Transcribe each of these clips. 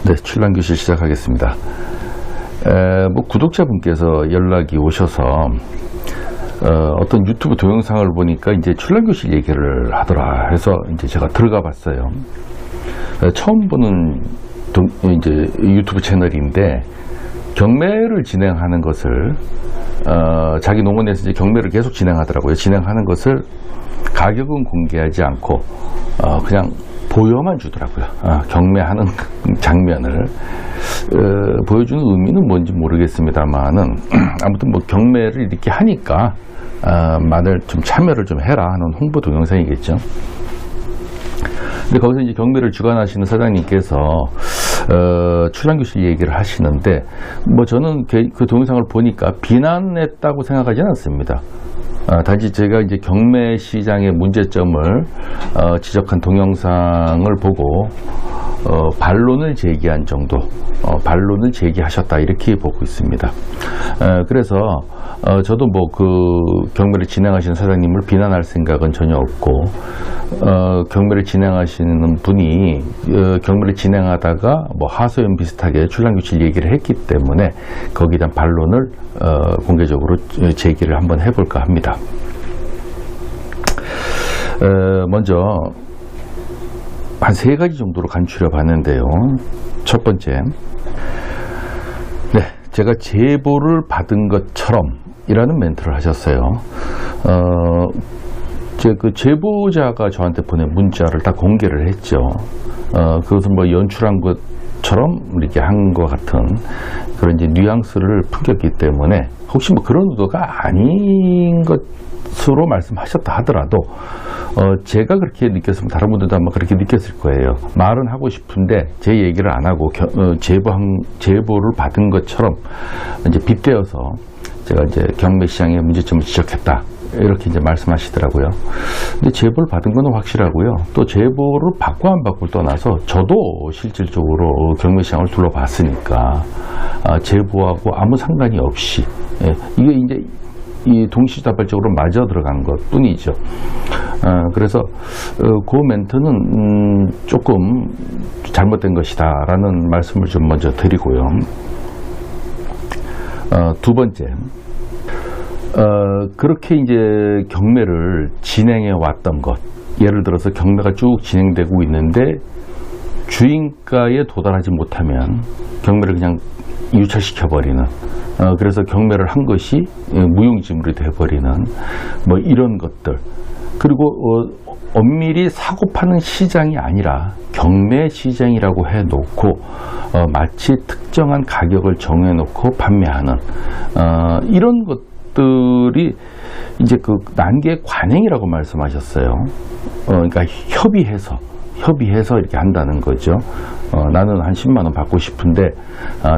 네, 출란교실 시작하겠습니다. 구독자분께서 연락이 오셔서 어떤 유튜브 동영상을 보니까 이제 출란교실 얘기를 하더라 해서 이제 제가 들어가 봤어요. 처음 보는 이제 유튜브 채널인데 경매를 진행하는 것을 자기 농원에서 이제 경매를 계속 진행하더라고요. 진행하는 것을 가격은 공개하지 않고 그냥 보여만 주더라고요. 경매하는 장면을 보여주는 의미는 뭔지 모르겠습니다만은 아무튼 뭐 경매를 이렇게 하니까 만을 좀 참여를 좀 해라 하는 홍보 동영상이겠죠. 근데 거기서 이제 경매를 주관하시는 사장님께서 출란교실 얘기를 하시는데 뭐 저는 그 동영상을 보니까 비난했다고 생각하지는 않습니다. 단지 제가 이제 경매 시장의 문제점을 지적한 동영상을 보고 반론을 제기한 정도, 반론을 제기하셨다 이렇게 보고 있습니다. 그래서 저도 뭐 그 경매를 진행하시는 사장님을 비난할 생각은 전혀 없고 경매를 진행하시는 분이 경매를 진행하다가 뭐 하소연 비슷하게 출란교실 얘기를 했기 때문에 거기에 대한 반론을 공개적으로 제기를 한번 해볼까 합니다. 먼저 한 3가지 정도로 간추려 봤는데요. 첫 번째, 네, 제가 제보를 받은 것처럼 이라는 멘트를 하셨어요. 그 제보자가 저한테 보낸 문자를 다 공개를 했죠. 그것은 뭐 연출한 것처럼 이렇게 한 것 같은 그런 이제 뉘앙스를 풍겼기 때문에 혹시 뭐 그런 의도가 아닌 것으로 말씀하셨다 하더라도 제가 그렇게 느꼈으면 다른 분들도 아마 그렇게 느꼈을 거예요. 말은 하고 싶은데 제 얘기를 안 하고 제보를 받은 것처럼 이제 빗대어서 제가 이제 경매 시장의 문제점을 지적했다 이렇게 이제 말씀하시더라고요. 근데 제보를 받은 건 확실하고요. 또 제보를 받고 안 받고를 떠나서 저도 실질적으로 경매 시장을 둘러봤으니까 제보하고 아무 상관이 없이 이게 이제 이 동시다발적으로 맞아 들어간 것 뿐이죠. 그래서 그 멘트는 조금 잘못된 것이다 라는 말씀을 좀 먼저 드리고요. 두 번째, 그렇게 이제 경매를 진행해 왔던 것, 예를 들어서 경매가 쭉 진행되고 있는데 주인가에 도달하지 못하면 경매를 그냥 유찰시켜버리는, 그래서 경매를 한 것이 무용지물이 돼버리는 뭐 이런 것들, 그리고 엄밀히 사고 파는 시장이 아니라 경매 시장이라고 해놓고 마치 특정한 가격을 정해놓고 판매하는 이런 것들이 이제 그 난개 관행이라고 말씀하셨어요. 그러니까 협의해서 이렇게 한다는 거죠. 나는 한 10만 원 받고 싶은데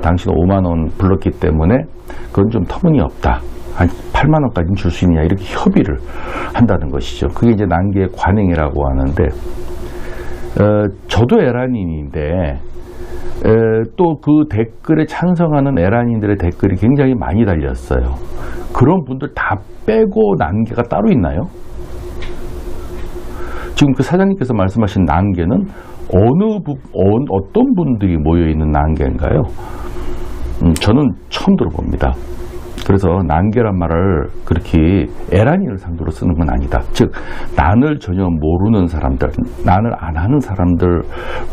당신은 5만 원 불렀기 때문에 그건 좀 터무니없다. 한 8만 원까지는 줄 수 있냐 이렇게 협의를 한다는 것이죠. 그게 이제 난개 관행이라고 하는데 저도 에란인인데 또 그 댓글에 찬성하는 에란인들의 댓글이 굉장히 많이 달렸어요. 그런 분들 다 빼고 난개가 따로 있나요? 지금 그 사장님께서 말씀하신 난개는 어떤 분들이 모여있는 난개인가요? 저는 처음 들어봅니다. 그래서 난개란 말을 그렇게 에란인을 상대로 쓰는 건 아니다. 즉 난을 전혀 모르는 사람들, 난을 안 하는 사람들,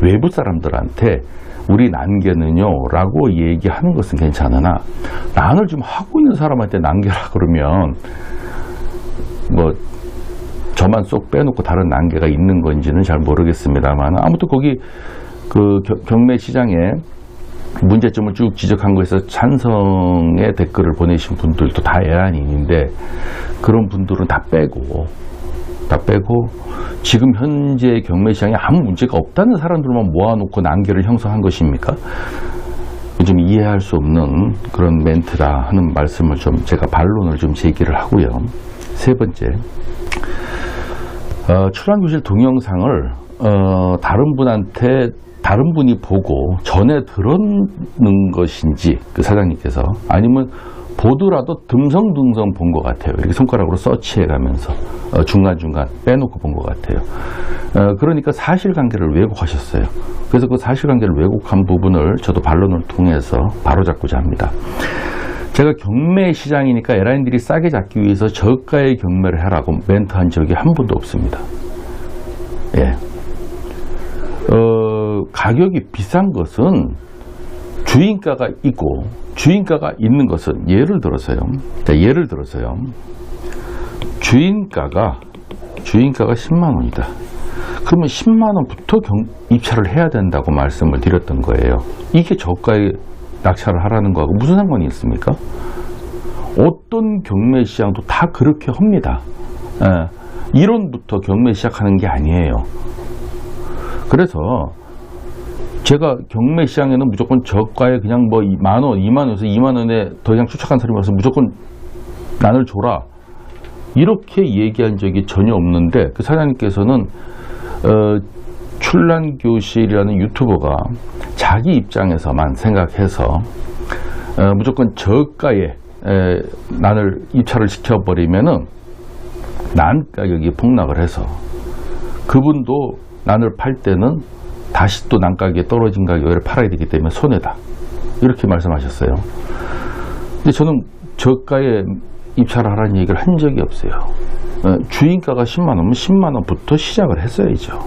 외부 사람들한테 우리 난개는요 라고 얘기하는 것은 괜찮으나 난을 좀 하고 있는 사람한테 난개라 그러면 뭐 저만 쏙 빼놓고 다른 난개가 있는 건지는 잘 모르겠습니다만 아무튼 거기 그 경매 시장에 문제점을 쭉 지적한 것에서 찬성의 댓글을 보내신 분들도 다 에란인인데 그런 분들은 다 빼고 지금 현재 경매 시장에 아무 문제가 없다는 사람들만 모아놓고 난개를 형성한 것입니까? 좀 이해할 수 없는 그런 멘트다 하는 말씀을 좀 제가 반론을 좀 제기를 하고요. 세 번째, 출란교실 동영상을 다른 분이 보고 전에 들었는 것인지 그 사장님께서 아니면 보더라도 듬성듬성 본 것 같아요. 이렇게 손가락으로 서치해가면서 중간중간 빼놓고 본 것 같아요. 그러니까 사실관계를 왜곡하셨어요. 그래서 그 사실관계를 왜곡한 부분을 저도 반론을 통해서 바로잡고자 합니다. 제가 경매 시장이니까 에라인들이 싸게 잡기 위해서 저가의 경매를 하라고 멘트한 적이 한 번도 없습니다. 예. 가격이 비싼 것은 주인가가 있고, 주인가가 있는 것은 예를 들어서요. 주인가가 10만 원이다. 그러면 10만 원부터 입찰을 해야 된다고 말씀을 드렸던 거예요. 이게 저가에 낙찰을 하라는 거하고 무슨 상관이 있습니까? 어떤 경매 시장도 다 그렇게 합니다. 이론부터 경매 시작하는 게 아니에요. 그래서 제가 경매 시장에는 무조건 저가에 그냥 뭐 10,000원, 20,000원에서 20,000원에 더 이상 추측한 사람이 와서 무조건 난을 줘라, 이렇게 얘기한 적이 전혀 없는데, 그 사장님께서는 출란교실이라는 유튜버가 자기 입장에서만 생각해서 무조건 저가에 난을 입찰을 시켜버리면은 난 가격이 폭락을 해서 그분도 난을 팔 때는 다시 또 난 가격에 떨어진 가격을 팔아야 되기 때문에 손해다, 이렇게 말씀하셨어요. 근데 저는 저가에 입찰을 하라는 얘기를 한 적이 없어요. 주인가가 10만 원이면 10만 원부터 시작을 했어야죠.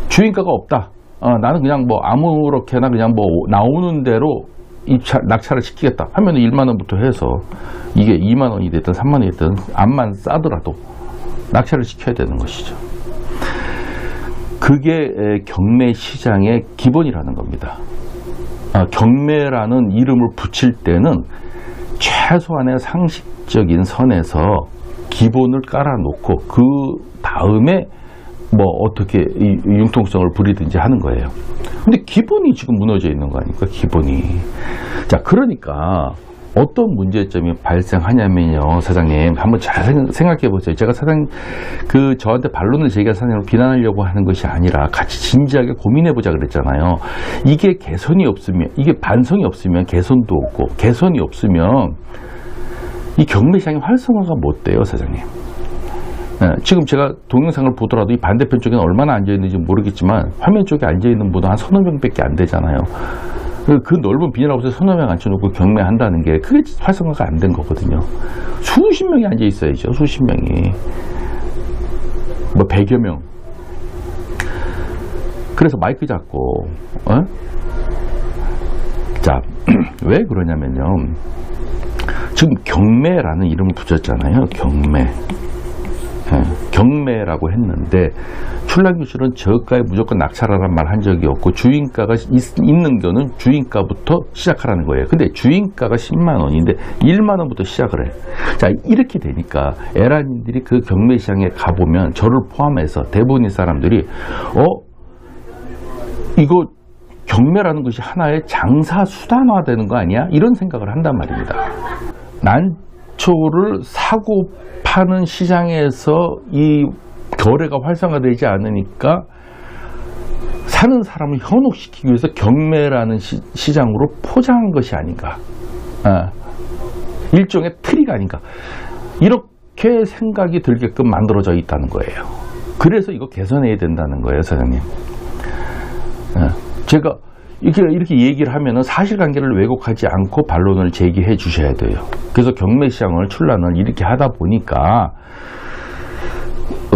주인가가 없다, 나는 그냥 뭐 아무렇게나 그냥 뭐 나오는 대로 낙찰을 시키겠다 하면 1만 원부터 해서 이게 2만 원이 됐든 3만 원이 됐든 암만 싸더라도 낙찰을 시켜야 되는 것이죠. 그게 경매 시장의 기본이라는 겁니다. 경매라는 이름을 붙일 때는 최소한의 상식적인 선에서 기본을 깔아놓고 그 다음에 뭐 어떻게 융통성을 부리든지 하는 거예요. 근데 기본이 지금 무너져 있는 거 아닙니까? 기본이. 자, 그러니까 어떤 문제점이 발생하냐면요, 사장님 한번 잘 생각해 보세요. 제가 저한테 반론을 제기한 사장님을 비난하려고 하는 것이 아니라 같이 진지하게 고민해 보자 그랬잖아요. 이게 개선이 없으면, 이게 반성이 없으면 개선도 없고, 개선이 없으면 이 경매 시장의 활성화가 못 돼요, 사장님. 지금 제가 동영상을 보더라도 이 반대편 쪽에는 얼마나 앉아있는지 모르겠지만 화면 쪽에 앉아있는 분은 한 서너 명밖에 안 되잖아요. 그 넓은 비닐하우스에 서너 명 앉혀놓고 경매한다는 게 그게 활성화가 안 된 거거든요. 수십 명이 앉아있어야죠. 수십 명이. 뭐 100여 명. 그래서 마이크 잡고 자, 왜 그러냐면요, 지금 경매라는 이름을 붙였잖아요. 경매라고 했는데 출란교실은 저가에 무조건 낙찰하라는 말 한 적이 없고, 주인가가 있는 거는 주인가부터 시작하라는 거예요. 근데 주인가가 10만 원인데 1만 원부터 시작을 해. 자, 이렇게 되니까 에라님들이 그 경매 시장에 가보면 저를 포함해서 대부분의 사람들이 이거 경매라는 것이 하나의 장사 수단화되는 거 아니야? 이런 생각을 한단 말입니다. 난초를 사고 파는 시장에서 이 거래가 활성화되지 않으니까 사는 사람을 현혹시키기 위해서 경매라는 시장으로 포장한 것이 아닌가, 일종의 트릭 아닌가, 이렇게 생각이 들게끔 만들어져 있다는 거예요. 그래서 이거 개선해야 된다는 거예요, 사장님. 제가 이렇게 얘기를 하면은 사실관계를 왜곡하지 않고 반론을 제기해 주셔야 돼요. 그래서 경매 시장을 출란을 이렇게 하다 보니까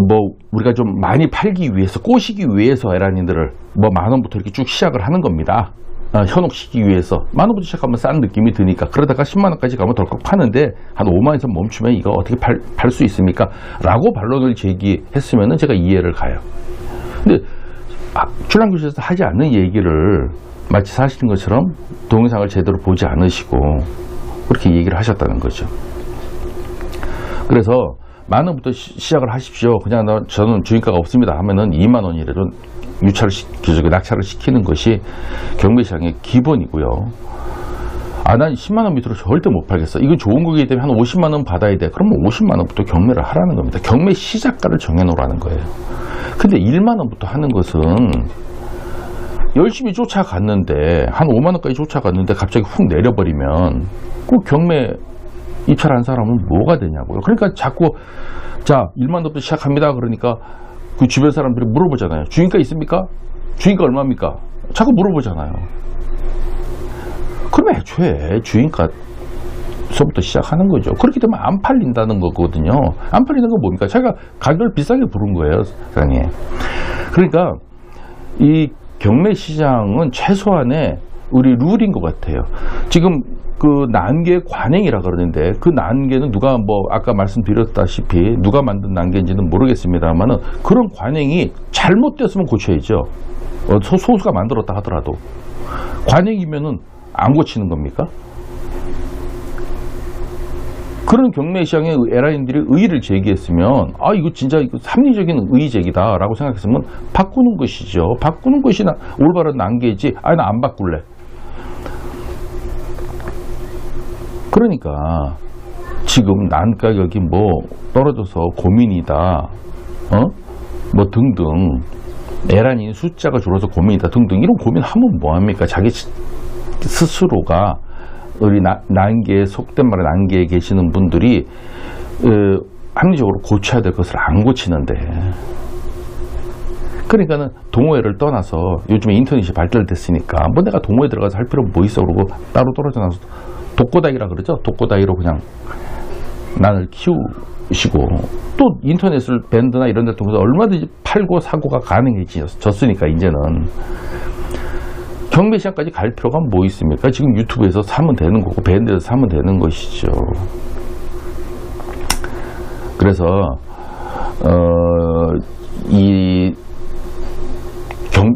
뭐 우리가 좀 많이 팔기 위해서, 꼬시기 위해서 에라님들을 뭐 10,000원부터 이렇게 쭉 시작을 하는 겁니다. 현혹시키기 위해서 10,000원부터 시작하면 싼 느낌이 드니까, 그러다가 10만 원까지 가면 덜컥 파는데 한 5만원에서 멈추면 이거 어떻게 팔 수 있습니까? 라고 반론을 제기했으면은 제가 이해를 가요. 근데 출란교실에서 하지 않는 얘기를 마치 사실인 것처럼 동영상을 제대로 보지 않으시고 그렇게 얘기를 하셨다는 거죠. 그래서 10,000원부터 시작을 하십시오. 그냥 저는 주인가가 없습니다 하면은 2만 원이라도 낙찰을 시키는 것이 경매 시장의 기본이고요. 난 10만 원 밑으로 절대 못 팔겠어, 이건 좋은 거기 때문에 한 50만 원 받아야 돼. 그러면 50만 원부터 경매를 하라는 겁니다. 경매 시작가를 정해놓으라는 거예요. 근데 1만 원부터 하는 것은 열심히 쫓아갔는데 한 5만 원까지 쫓아갔는데 갑자기 훅 내려버리면 그 경매 입찰한 사람은 뭐가 되냐고요. 그러니까 자꾸 자 1만 원부터 시작합니다. 그러니까 그 주변 사람들이 물어보잖아요. 주인가 있습니까? 주인가 얼마입니까? 자꾸 물어보잖아요. 그러면 애초에 주인가서부터 시작하는 거죠. 그렇게 되면 안 팔린다는 거거든요. 안 팔리는 건 뭡니까? 자기가 가격을 비싸게 부른 거예요, 사장님. 그러니까 이 경매 시장은 최소한의 우리 룰인 것 같아요. 지금 그 난개 관행이라 그러는데 그 난개는 누가 뭐 아까 말씀드렸다시피 누가 만든 난개인지는 모르겠습니다만은 그런 관행이 잘못됐으면 고쳐야죠. 소수가 만들었다 하더라도 관행이면은 안 고치는 겁니까? 그런 경매 시장에 에라인들이 의의를 제기했으면 아 이거 진짜 이거 합리적인 의의 제기다 라고 생각했으면 바꾸는 것이죠. 바꾸는 것이 올바른 난개이지 아니 나 안 바꿀래. 그러니까 지금 난 가격이 뭐 떨어져서 고민이다 뭐 등등 에란인 숫자가 줄어서 고민이다 등등 이런 고민하면 뭐합니까? 자기 스스로가 우리 난계에 속된 말에 난계에 계시는 분들이 합리적으로 고쳐야 될 것을 안 고치는데 그러니까는 동호회를 떠나서 요즘에 인터넷이 발달됐으니까 뭐 내가 동호회 들어가서 할 필요 뭐 있어 그러고 따로 떨어져 나서 독고다이라 그러죠. 독고다이로 그냥 난을 키우시고 또 인터넷을 밴드나 이런 데 통해서 얼마든지 팔고 사고가 가능해졌으니까 이제는 경매 시장까지 갈 필요가 뭐 있습니까? 지금 유튜브에서 사면 되는 거고 밴드에서 사면 되는 것이죠. 그래서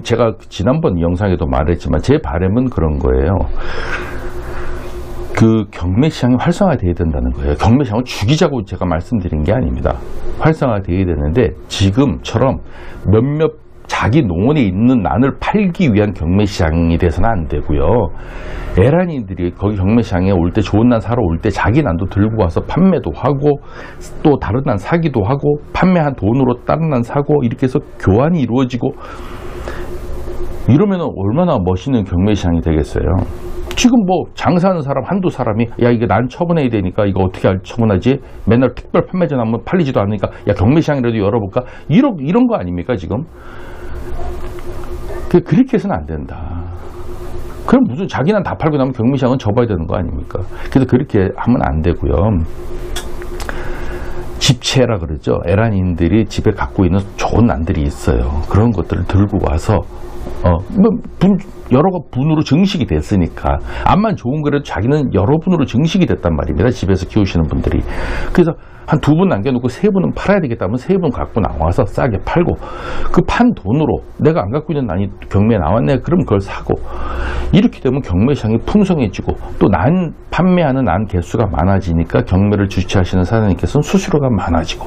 제가 지난번 영상에도 말했지만 제 바람은 그런 거예요. 그 경매 시장이 활성화되어야 된다는 거예요. 경매 시장을 죽이자고 제가 말씀드린 게 아닙니다. 활성화되어야 되는데 지금처럼 몇몇 자기 농원에 있는 난을 팔기 위한 경매 시장이 돼서는 안 되고요. 에란이들이 거기 경매 시장에 올 때 좋은 난 사러 올 때 자기 난도 들고 와서 판매도 하고 또 다른 난 사기도 하고 판매한 돈으로 다른 난 사고 이렇게 해서 교환이 이루어지고 이러면 얼마나 멋있는 경매 시장이 되겠어요. 지금 뭐 장사하는 사람 한두 사람이 야 이게 난 처분해야 되니까 이거 어떻게 처분하지? 맨날 특별 판매전 하면 팔리지도 않으니까 야 경매 시장이라도 열어볼까? 이런 거 아닙니까 지금? 그렇게 해서는 안 된다. 그럼 무슨 자기 난 다 팔고 나면 경매 시장은 접어야 되는 거 아닙니까? 그래서 그렇게 하면 안 되고요. 집채라 그러죠. 에란인들이 집에 갖고 있는 좋은 난들이 있어요. 그런 것들을 들고 와서 여러 분으로 증식이 됐으니까 암만 좋은 거라도 자기는 여러 분으로 증식이 됐단 말입니다. 집에서 키우시는 분들이. 그래서 한 2분 남겨놓고 3분은 팔아야 되겠다면 3분 갖고 나와서 싸게 팔고 그 판 돈으로 내가 안 갖고 있는 난이 경매에 나왔네 그럼 그걸 사고 이렇게 되면 경매 시장이 풍성해지고 또 난 판매하는 난 개수가 많아지니까 경매를 주최하시는 사장님께서는 수수료가 많아지고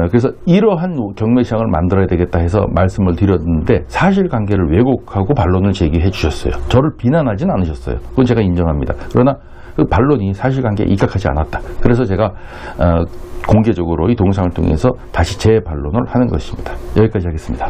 그래서 이러한 경매 시장을 만들어야 되겠다 해서 말씀을 드렸는데 사실관계를 왜곡하고 반론을 제기해 주셨어요. 저를 비난하진 않으셨어요. 그건 제가 인정합니다. 그러나 그 반론이 사실관계에 입각하지 않았다. 그래서 제가 공개적으로 이 동영상을 통해서 다시 제 반론을 하는 것입니다. 여기까지 하겠습니다.